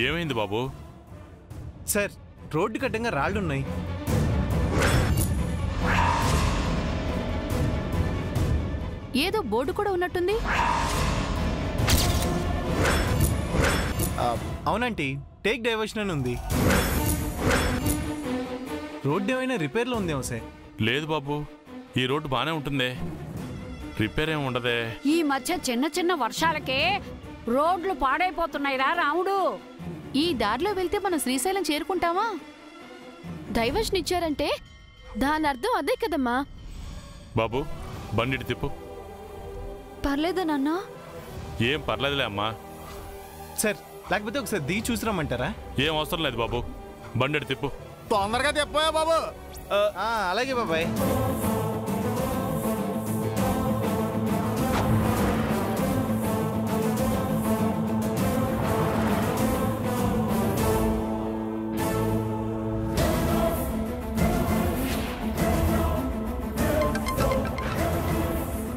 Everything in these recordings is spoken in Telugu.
ఏమైంది బాబు? సార్, రోడ్డు కట్టంగా రాళ్ళున్నాయి. ఏదో బోర్డు కూడా ఉన్నట్టుంది. అవునంటీ, టేక్ డైవర్షన్ అని ఉంది. రోడ్డు ఏమైనా రిపేర్లో ఉందేమో సార్. లేదు బాబు, ఈ రోడ్డు బానే ఉంటుందే, రిపేర్ ఏమి ఉండదే. ఈ మధ్య చిన్న చిన్న వర్షాలకే రోడ్లు పాడైపోతున్నాయిరా రాముడు. ఈ దారిలో వెళ్తే మనం శ్రీశైలం చేరుకుంటామా? డైవర్షన్ ఇచ్చారంటే దాని అర్థం అదే కదమ్మా. బాబు, బండిటి తిప్పు. పర్లేదా నాన్న? ఏం పర్లేదులే అమ్మా. సార్, లేకపోతే ఒకసారి దిగి చూసిరామంటారా? ఏం అవసరం లేదు బాబు, బండిటి తిప్పు. తొందరగా తిప్పాయా బాబు. అలాగే బాబాయ్.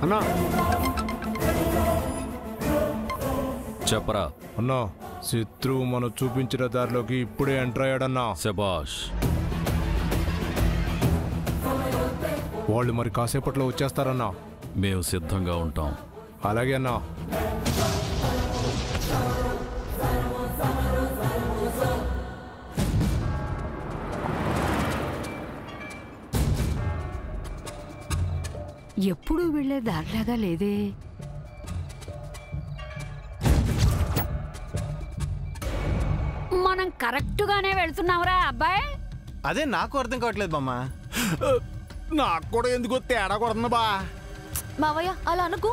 అన్నా చెప్పరా అన్నా, శత్రువు మనం చూపించిన దారిలోకి ఇప్పుడే ఎంటర్ అయ్యాడన్నా. శబాష్. వాళ్ళు మరి కాసేపట్లో వచ్చేస్తారన్నా. మేము సిద్ధంగా ఉంటాం. అలాగే అన్నా. ఎప్పుడు వెళ్లే దారిలాగా లేదే. మనం కరెక్ట్గానే వెళ్తున్నావురా అబ్బాయి? అదే నాకు అర్థం కావట్లేదు బామ్మ. నాకు కూడా ఎందుకో తేడా కొడుతుంది బా. మావయ్య అలా అనుకో.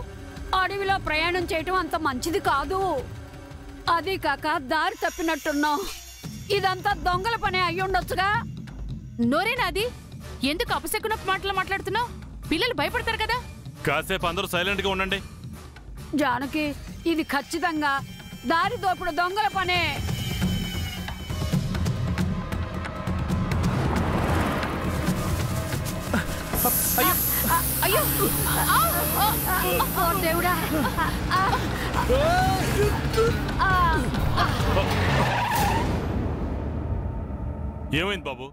అడవిలో ప్రయాణం చేయటం అంత మంచిది కాదు. అది కాక దారి తప్పినట్టున్నావు. ఇదంతా దొంగల పని అయ్యుండొచ్చుగా. నోరేనాది? ఎందుకు అపశకున మాటలు మాట్లాడుతున్నావు? పిల్లలు భయపడతారు కదా. కాసేపు అందరూ సైలెంట్ గా ఉండండి. జానకి, ఇది ఖచ్చితంగా దారి దోపుడు దొంగల పనే. అయ్యో దేవుడా. ఏమైంది బాబు?